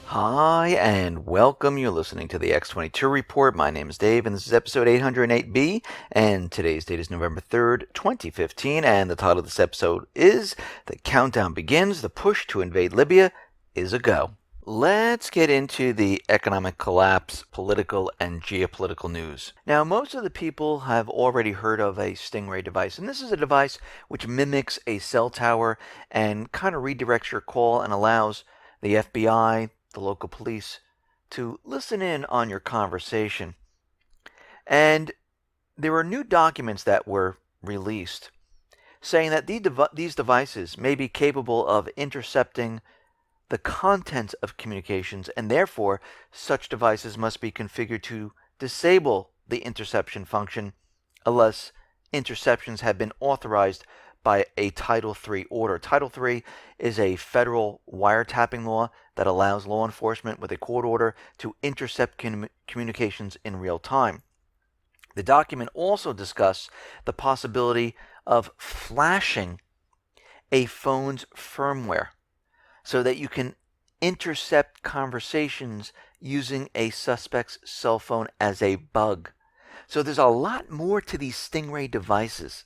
Hi, and welcome. You're listening to the X22 Report. My name is Dave, and this is episode 808B, and today's date is November 3rd, 2015, and the title of this episode is The Countdown Begins, the push to invade Libya is a go. Let's get into the economic collapse, political, and geopolitical news. Now, most of the people have already heard of a Stingray device, and this is a device which mimics a cell tower and kind of redirects your call and allows the FBI, the local police, to listen in on your conversation. And there are new documents that were released saying that these devices may be capable of intercepting the content of communications, and therefore such devices must be configured to disable the interception function unless interceptions have been authorized by a Title III order. Title III is a federal wiretapping law that allows law enforcement with a court order to intercept communications in real time. The document also discusses the possibility of flashing a phone's firmware so that you can intercept conversations using a suspect's cell phone as a bug. So there's a lot more to these Stingray devices.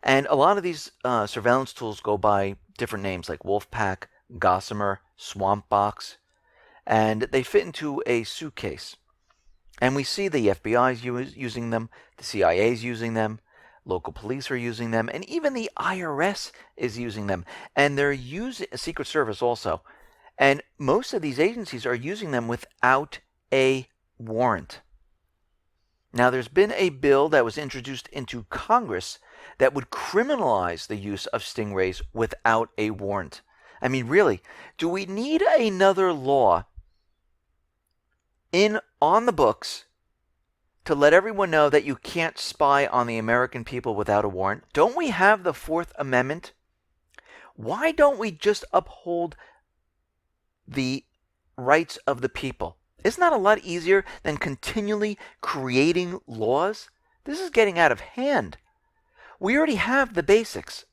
And a lot of these surveillance tools go by different names like Wolfpack, Gossamer, Swamp Box, and they fit into a suitcase. And we see the FBI's using them, the CIA's using them, local police are using them, and even the IRS is using them. And they're using Secret Service also. And most of these agencies are using them without a warrant. Now, there's been a bill that was introduced into Congress that would criminalize the use of stingrays without a warrant. I mean, really, do we need another law on the books to let everyone know that you can't spy on the American people without a warrant? Don't we have the Fourth Amendment? Why don't we just uphold the rights of the people? Isn't that a lot easier than continually creating laws? This is getting out of hand. We already have the basics.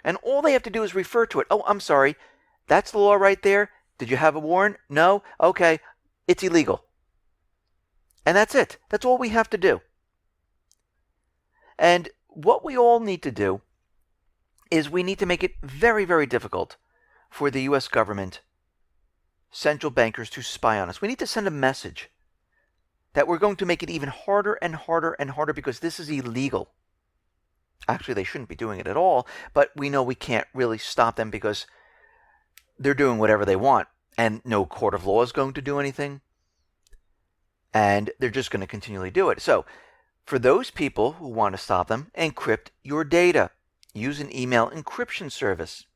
And all they have to do is refer to it. Oh, I'm sorry. That's the law right there. Did you have a warrant? No? Okay. It's illegal. And that's it. That's all we have to do. And what we all need to do is we need to make it very, very difficult for the U.S. government, central bankers, to spy on us. We need to send a message that we're going to make it even harder and harder and harder because this is illegal. Actually, they shouldn't be doing it at all, but we know we can't really stop them because they're doing whatever they want, and no court of law is going to do anything, and they're just going to continually do it. So, for those people who want to stop them, encrypt your data. Use an email encryption service.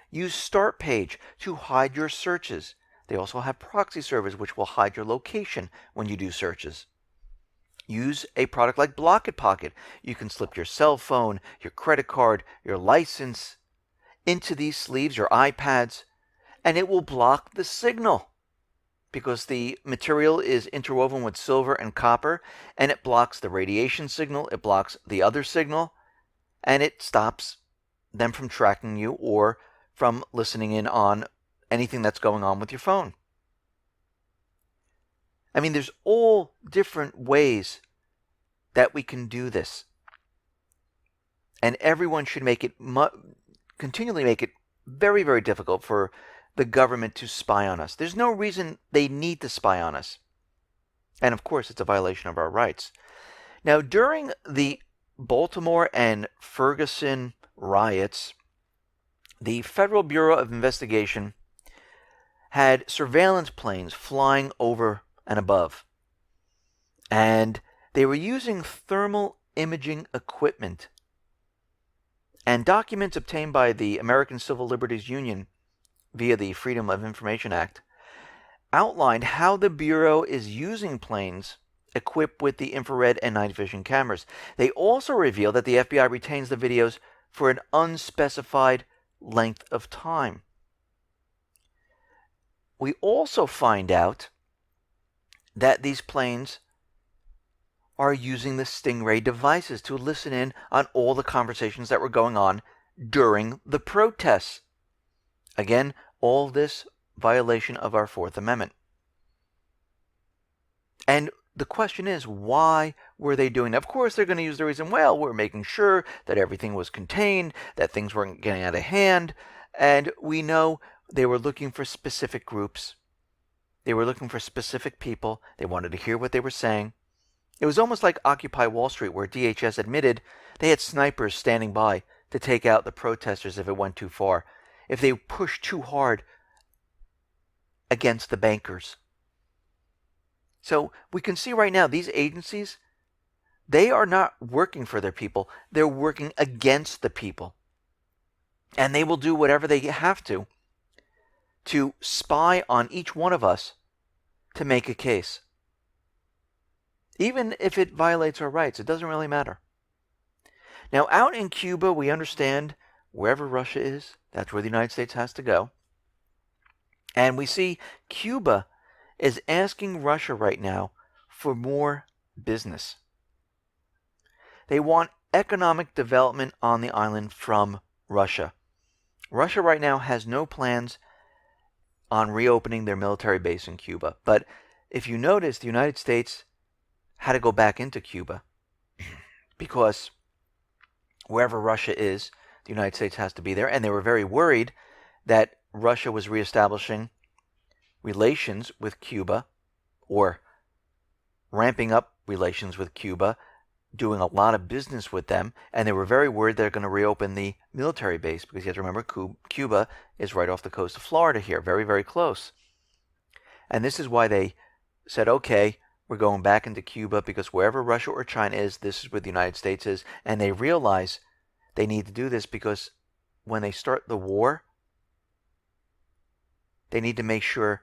Use Start Page to hide your searches. They also have proxy servers which will hide your location when you do searches. Use a product like Pocket. You can slip your cell phone, your credit card, your license into these sleeves, your iPads, and it will block the signal because the material is interwoven with silver and copper, and it blocks the radiation signal, it blocks the other signal, and it stops them from tracking you or from listening in on anything that's going on with your phone. I mean, there's all different ways that we can do this. And everyone should continually make it very, very difficult for the government to spy on us. There's no reason they need to spy on us. And of course, it's a violation of our rights. Now, during the Baltimore and Ferguson riots, the Federal Bureau of Investigation had surveillance planes flying over and above. And they were using thermal imaging equipment. And documents obtained by the American Civil Liberties Union via the Freedom of Information Act outlined how the Bureau is using planes equipped with the infrared and night vision cameras. They also reveal that the FBI retains the videos for an unspecified length of time. We also find out that these planes are using the Stingray devices to listen in on all the conversations that were going on during the protests. Again, all this violation of our Fourth Amendment. And the question is, why were they doing that? Of course, they're going to use the reason, well, we're making sure that everything was contained, that things weren't getting out of hand. And we know they were looking for specific groups. They were looking for specific people. They wanted to hear what they were saying. It was almost like Occupy Wall Street, where DHS admitted they had snipers standing by to take out the protesters if it went too far, if they pushed too hard against the bankers. So we can see right now these agencies, they are not working for their people. They're working against the people. And they will do whatever they have to spy on each one of us to make a case. Even if it violates our rights, it doesn't really matter. Now, out in Cuba, we understand wherever Russia is, that's where the United States has to go. And we see Cuba is asking Russia right now for more business. They want economic development on the island from Russia. Russia right now has no plans on reopening their military base in Cuba. But if you notice, the United States had to go back into Cuba because wherever Russia is, the United States has to be there. And they were very worried that Russia was reestablishing relations with Cuba, or ramping up relations with Cuba, doing a lot of business with them, and they were very worried they're going to reopen the military base, because you have to remember Cuba is right off the coast of Florida here, very, very close. And this is why they said, okay, we're going back into Cuba, because wherever Russia or China is, this is where the United States is, and they realize they need to do this because when they start the war, they need to make sure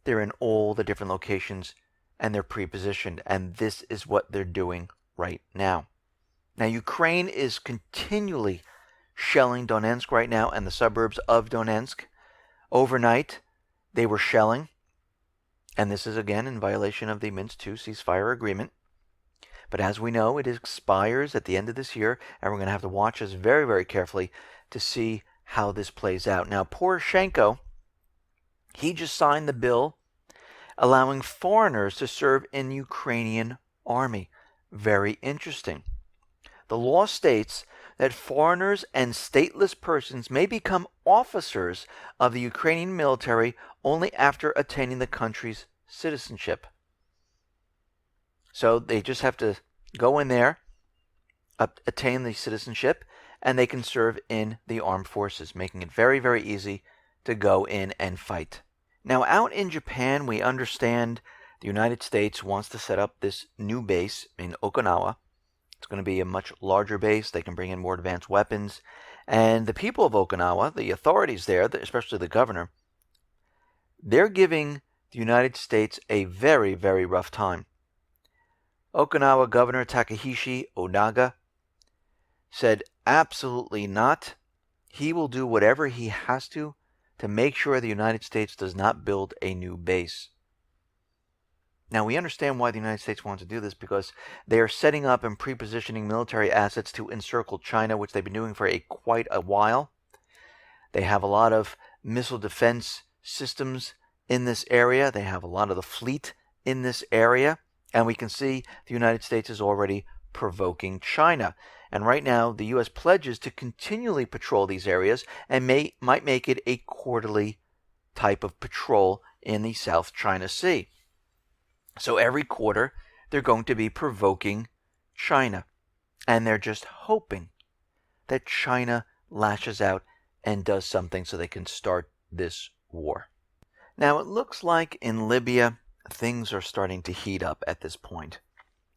they're in all the different locations and they're pre-positioned. And this is what they're doing right now. Now, Ukraine is continually shelling Donetsk right now and the suburbs of Donetsk. Overnight, they were shelling. And this is, again, in violation of the Minsk II ceasefire agreement. But as we know, it expires at the end of this year, and we're going to have to watch this very, very carefully to see how this plays out. Now, Poroshenko, he just signed the bill allowing foreigners to serve in Ukrainian army. Very interesting. The law states that foreigners and stateless persons may become officers of the Ukrainian military only after attaining the country's citizenship. So they just have to go in there, attain the citizenship, and they can serve in the armed forces, making it very, very easy to go in and fight. Now, out in Japan, we understand the United States wants to set up this new base in Okinawa. It's going to be a much larger base. They can bring in more advanced weapons. And the people of Okinawa, the authorities there, especially the governor, they're giving the United States a very, very rough time. Okinawa Governor Takeshi Onaga said absolutely not. He will do whatever he has to make sure the United States does not build a new base. Now, we understand why the United States wants to do this, because they are setting up and pre-positioning military assets to encircle China, which they've been doing for quite a while. They have a lot of missile defense systems in this area. They have a lot of the fleet in this area. And we can see the United States is already provoking China. And right now, the U.S. pledges to continually patrol these areas and might make it a quarterly type of patrol in the South China Sea. So every quarter, they're going to be provoking China. And they're just hoping that China lashes out and does something so they can start this war. Now, it looks like in Libya, things are starting to heat up at this point.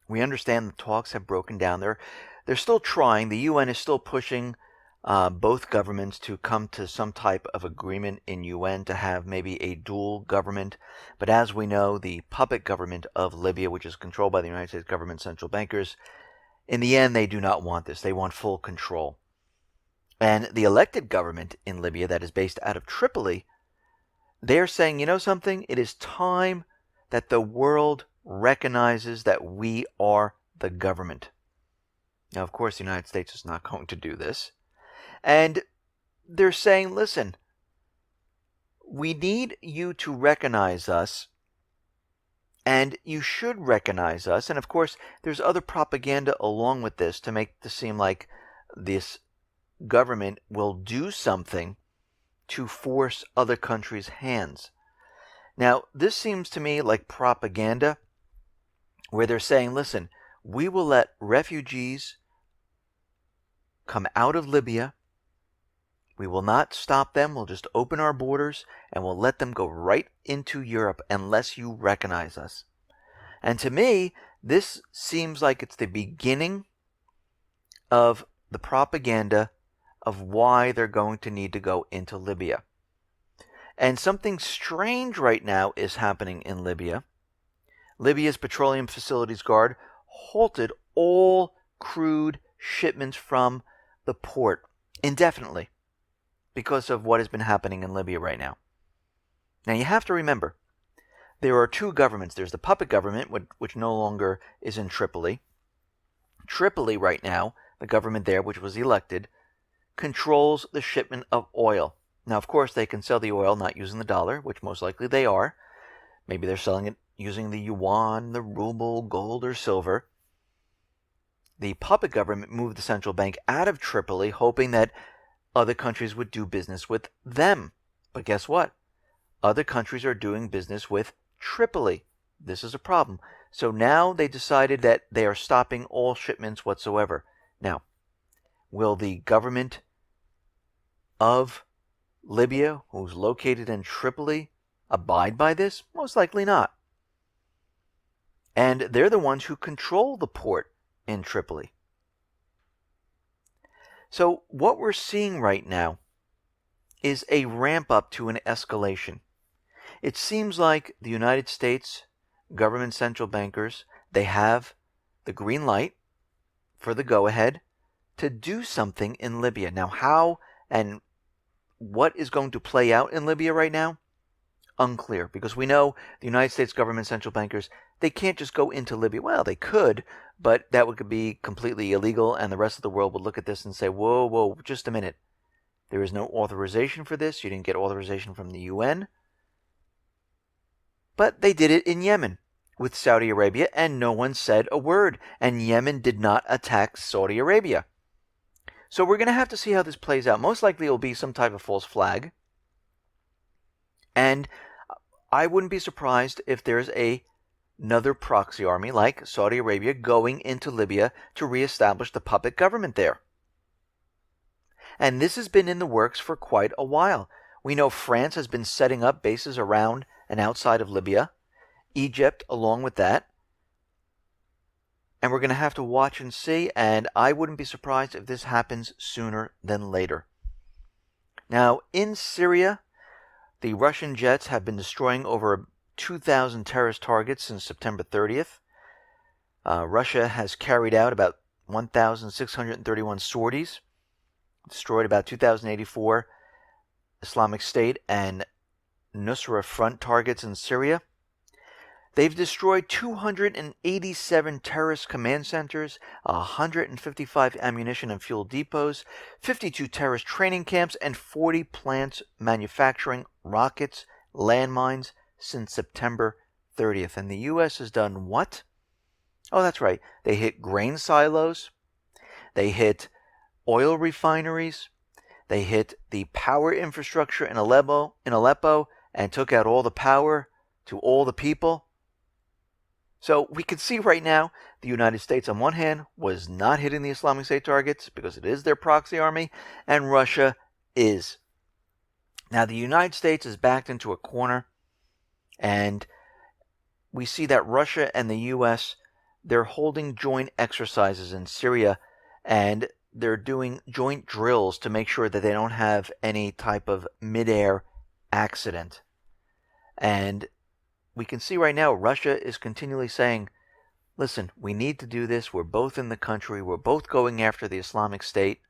We understand the talks have broken down. They're still trying. The UN is still pushing both governments to come to some type of agreement in UN to have maybe a dual government. But as we know, the puppet government of Libya, which is controlled by the United States government central bankers, in the end, they do not want this. They want full control. And the elected government in Libya that is based out of Tripoli, they're saying, you know something? It is time that the world recognizes that we are the government. Now, of course, the United States is not going to do this. And they're saying, listen, we need you to recognize us, and you should recognize us. And of course, there's other propaganda along with this to make this seem like this government will do something to force other countries' hands. Now, this seems to me like propaganda where they're saying, listen, we will let refugees come out of Libya. We will not stop them. We'll just open our borders and we'll let them go right into Europe unless you recognize us. And to me, this seems like it's the beginning of the propaganda of why they're going to need to go into Libya. And something strange right now is happening in Libya. Libya's Petroleum Facilities Guard halted all crude shipments from the port indefinitely because of what has been happening in Libya right now. Now you have to remember, there are two governments. There's the puppet government, which no longer is in Tripoli. Tripoli right now, the government there, which was elected, controls the shipment of oil. Now, of course, they can sell the oil not using the dollar, which most likely they are. Maybe they're selling it using the yuan, the ruble, gold, or silver. The puppet government moved the central bank out of Tripoli, hoping that other countries would do business with them. But guess what? Other countries are doing business with Tripoli. This is a problem. So now they decided that they are stopping all shipments whatsoever. Now, will the government of Libya, who's located in Tripoli, abide by this? Most likely not. And they're the ones who control the port in Tripoli. So what we're seeing right now is a ramp up to an escalation. It seems like the United States government central bankers, they have the green light for the go-ahead to do something in Libya. Now, how and what is going to play out in Libya right now? Unclear, because we know the United States government central bankers, they can't just go into Libya. Well, they could, but that would be completely illegal, and the rest of the world would look at this and say, whoa, just a minute. There is no authorization for this. You didn't get authorization from the UN. But they did it in Yemen with Saudi Arabia, and no one said a word, and Yemen did not attack Saudi Arabia. So we're going to have to see how this plays out. Most likely it will be some type of false flag. And I wouldn't be surprised if there's another proxy army like Saudi Arabia going into Libya to reestablish the puppet government there. And this has been in the works for quite a while. We know France has been setting up bases around and outside of Libya, Egypt along with that. And we're going to have to watch and see, and I wouldn't be surprised if this happens sooner than later. Now, in Syria, the Russian jets have been destroying over 2,000 terrorist targets since September 30th. Russia has carried out about 1,631 sorties, destroyed about 2,084 Islamic State and Nusra Front targets in Syria. They've destroyed 287 terrorist command centers, 155 ammunition and fuel depots, 52 terrorist training camps, and 40 plants manufacturing rockets, landmines since September 30th. And the U.S. has done what? Oh, that's right. They hit grain silos. They hit oil refineries. They hit the power infrastructure in Aleppo and took out all the power to all the people. So we can see right now the United States on one hand was not hitting the Islamic State targets because it is their proxy army, and Russia is. Now the United States is backed into a corner, and we see that Russia and the U.S., they're holding joint exercises in Syria, and they're doing joint drills to make sure that they don't have any type of mid-air accident. And we can see right now Russia is continually saying, listen, we need to do this. We're both in the country. We're both going after the Islamic State.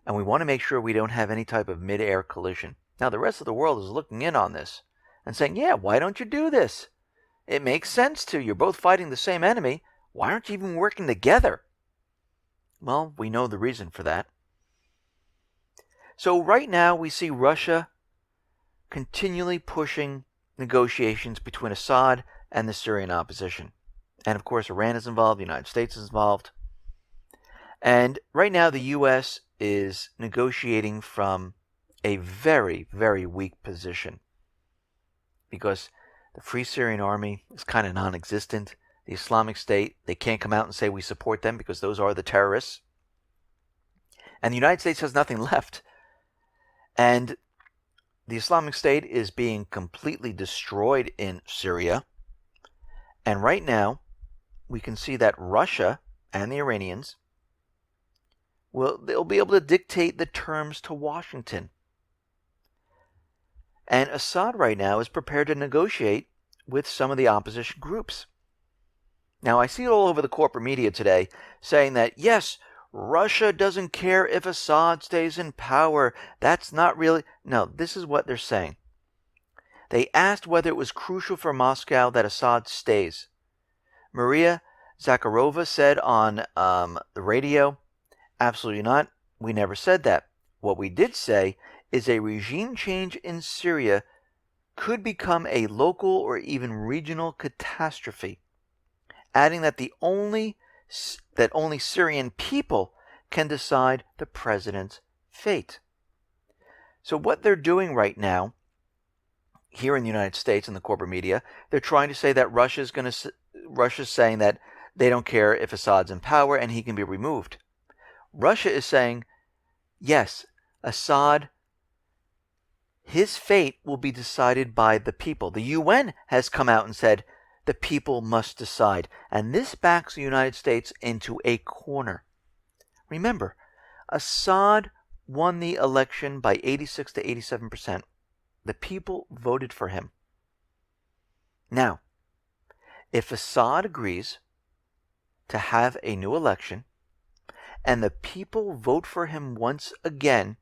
And we want to make sure we don't have any type of mid-air collision. Now, the rest of the world is looking in on this and saying, yeah, why don't you do this? It makes sense to you. You're both fighting the same enemy. Why aren't you even working together? Well, we know the reason for that. So right now we see Russia continually pushing negotiations between Assad and the Syrian opposition. And of course, Iran is involved, the United States is involved. And right now, the U.S. is negotiating from a very, very weak position because the Free Syrian Army is kind of non-existent. The Islamic State, they can't come out and say we support them because those are the terrorists. And the United States has nothing left. And the Islamic State is being completely destroyed in Syria. And right now, we can see that Russia and the Iranians, they'll be able to dictate the terms to Washington. And Assad right now is prepared to negotiate with some of the opposition groups. Now, I see it all over the corporate media today saying that, yes, Russia doesn't care if Assad stays in power. That's not really... No, this is what they're saying. They asked whether it was crucial for Moscow that Assad stays. Maria Zakharova said on the radio, absolutely not. We never said that. What we did say is a regime change in Syria could become a local or even regional catastrophe, adding that only Syrian people can decide the president's fate. So what they're doing right now here in the United States in the corporate media, they're trying to say that Russia's saying that they don't care if Assad's in power and he can be removed. Russia is saying, yes, Assad, his fate will be decided by the people. The UN has come out and said the people must decide. And this backs the United States into a corner. Remember, Assad won the election by 86 to 87%. The people voted for him. Now, if Assad agrees to have a new election and the people vote for him once again,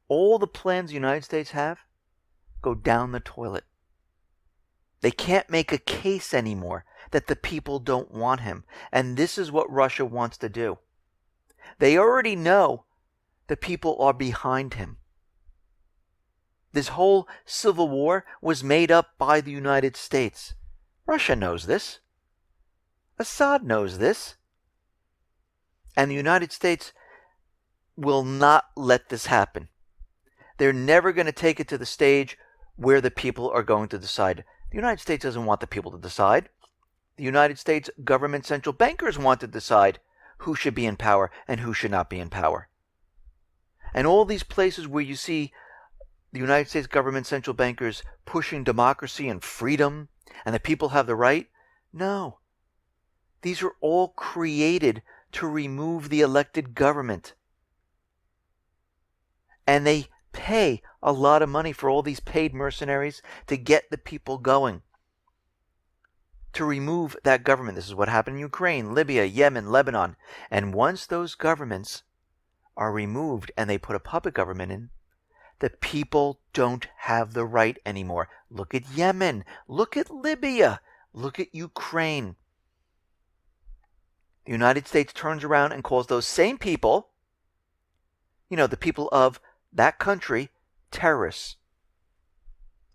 all the plans the United States have go down the toilet. They can't make a case anymore that the people don't want him. And this is what Russia wants to do. They already know the people are behind him. This whole civil war was made up by the United States. Russia knows this. Assad knows this. And the United States will not let this happen. They're never going to take it to the stage where the people are going to decide. The United States doesn't want the people to decide. The United States government central bankers want to decide who should be in power and who should not be in power. And all these places where you see the United States government central bankers pushing democracy and freedom and the people have the right, no. These are all created to remove the elected government. And they pay a lot of money for all these paid mercenaries to get the people going, to remove that government. This is what happened in Ukraine, Libya, Yemen, Lebanon. And once those governments are removed and they put a puppet government in, the people don't have the right anymore. Look at Yemen. Look at Libya. Look at Ukraine. The United States turns around and calls those same people, the people of that country, terrorists.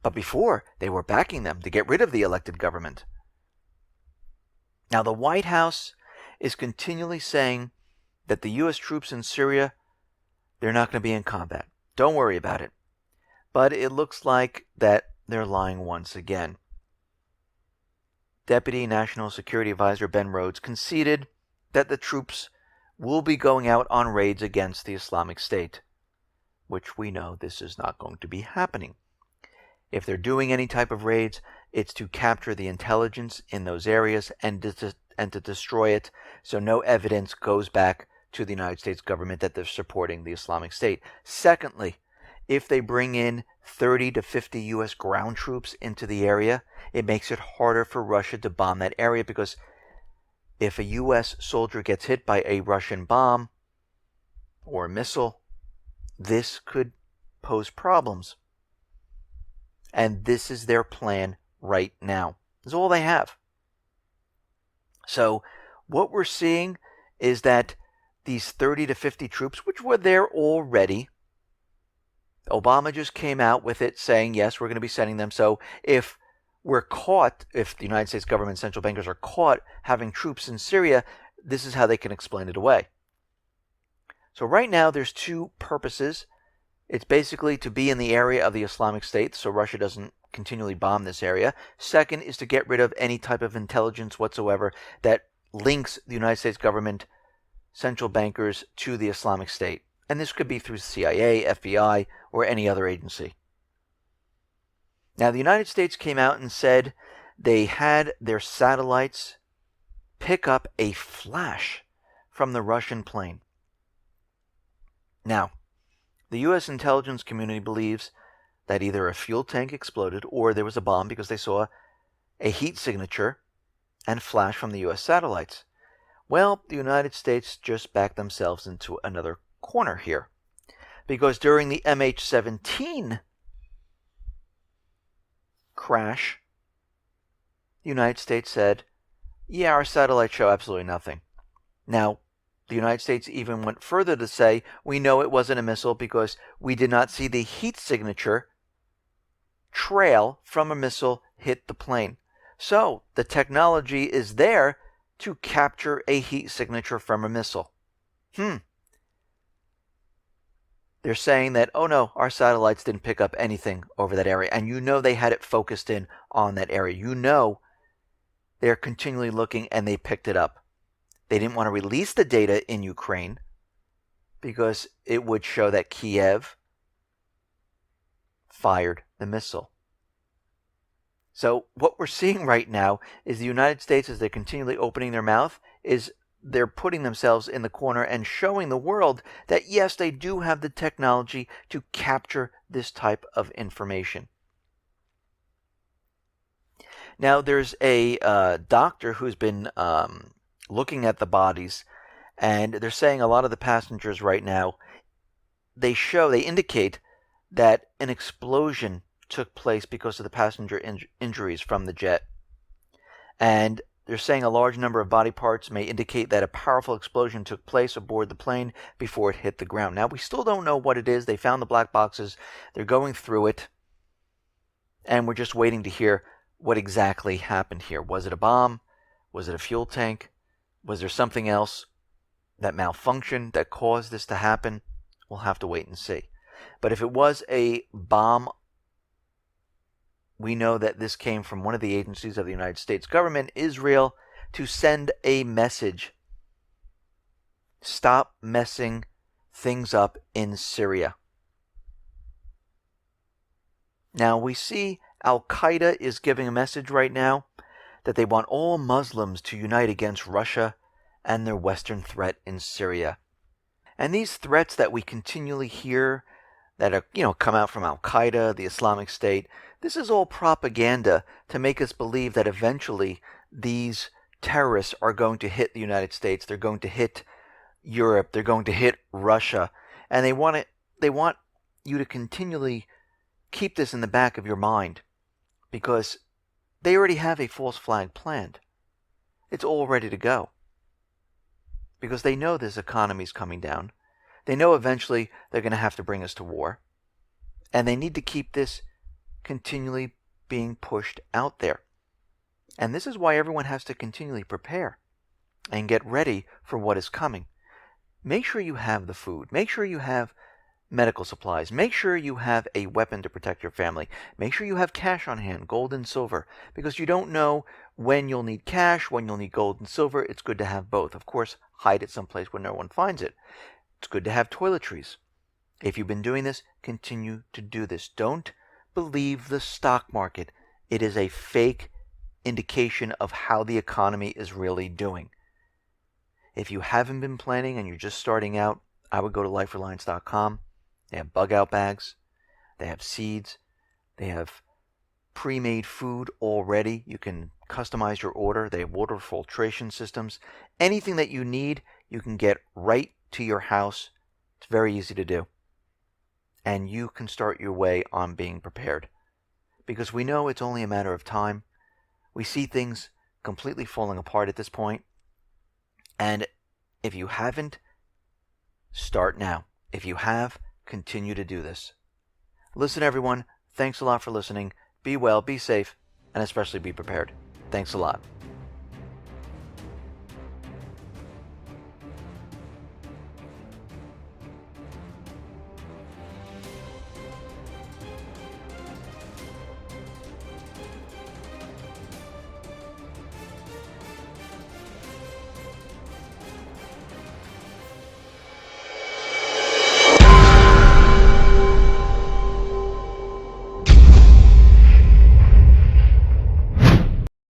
But before, they were backing them to get rid of the elected government. Now, the White House is continually saying that the U.S. troops in Syria, they're not going to be in combat. Don't worry about it. But it looks like that they're lying once again. Deputy National Security Advisor Ben Rhodes conceded that the troops will be going out on raids against the Islamic State, which we know this is not going to be happening. If they're doing any type of raids, it's to capture the intelligence in those areas and to destroy it, so no evidence goes back to the United States government that they're supporting the Islamic State. Secondly, if they bring in 30 to 50 U.S. ground troops into the area, it makes it harder for Russia to bomb that area, because if a U.S. soldier gets hit by a Russian bomb or a missile, this could pose problems. And this is their plan right now. This is all they have. So what we're seeing is that these 30 to 50 troops, which were there already, Obama just came out with it saying, yes, we're going to be sending them. So if we're caught, if the United States government central bankers are caught having troops in Syria, this is how they can explain it away. So right now there's two purposes. It's basically to be in the area of the Islamic State so Russia doesn't continually bomb this area. Second is to get rid of any type of intelligence whatsoever that links the United States government central bankers to the Islamic State. And this could be through CIA, FBI, or any other agency. Now, the United States came out and said they had their satellites pick up a flash from the Russian plane. Now, the U.S. intelligence community believes that either a fuel tank exploded or there was a bomb because they saw a heat signature and flash from the U.S. satellites. Well, the United States just backed themselves into another corner here, because during the MH17 crash, the United States said, yeah, our satellites show absolutely nothing. Now, the United States even went further to say, we know it wasn't a missile because we did not see the heat signature trail from a missile hit the plane. So, the technology is there to capture a heat signature from a missile. They're saying that, oh no, our satellites didn't pick up anything over that area. And you know they had it focused in on that area. You know they're continually looking and they picked it up. They didn't want to release the data in Ukraine because it would show that Kiev fired the missile. So what we're seeing right now is the United States, as they're continually opening their mouth, is they're putting themselves in the corner and showing the world that, yes, they do have the technology to capture this type of information. Now, there's a doctor who's been looking at the bodies, and they're saying a lot of the passengers right now, they indicate that an explosion took place because of the passenger injuries from the jet. And they're saying a large number of body parts may indicate that a powerful explosion took place aboard the plane before it hit the ground. Now, we still don't know what it is. They found the black boxes. They're going through it. And we're just waiting to hear what exactly happened here. Was it a bomb? Was it a fuel tank? Was there something else that malfunctioned that caused this to happen? We'll have to wait and see. But if it was a bomb, we know that this came from one of the agencies of the United States government, Israel, to send a message. Stop messing things up in Syria. Now, we see al-Qaeda is giving a message right now that they want all Muslims to unite against Russia and their Western threat in Syria. And these threats that we continually hear that are, come out from al-Qaeda, the Islamic State, this is all propaganda to make us believe that eventually these terrorists are going to hit the United States, they're going to hit Europe, they're going to hit Russia, and they want you to continually keep this in the back of your mind because they already have a false flag planned. It's all ready to go because they know this economy is coming down. They know eventually they're going to have to bring us to war, and they need to keep this continually being pushed out there. And this is why everyone has to continually prepare and get ready for what is coming. Make sure you have the food. Make sure you have medical supplies. Make sure you have a weapon to protect your family. Make sure you have cash on hand, gold and silver, because you don't know when you'll need cash, when you'll need gold and silver. It's good to have both. Of course, hide it someplace where no one finds it. It's good to have toiletries. If you've been doing this, continue to do this. Don't believe the stock market. It is a fake indication of how the economy is really doing. If you haven't been planning and you're just starting out, I would go to lifereliance.com. They have bug out bags. They have seeds. They have pre-made food already. You can customize your order. They have water filtration systems. Anything that you need, you can get right to your house. It's very easy to do. And you can start your way on being prepared. Because we know it's only a matter of time. We see things completely falling apart at this point. And if you haven't, start now. If you have, continue to do this. Listen, everyone, thanks a lot for listening. Be well, be safe, and especially be prepared. Thanks a lot.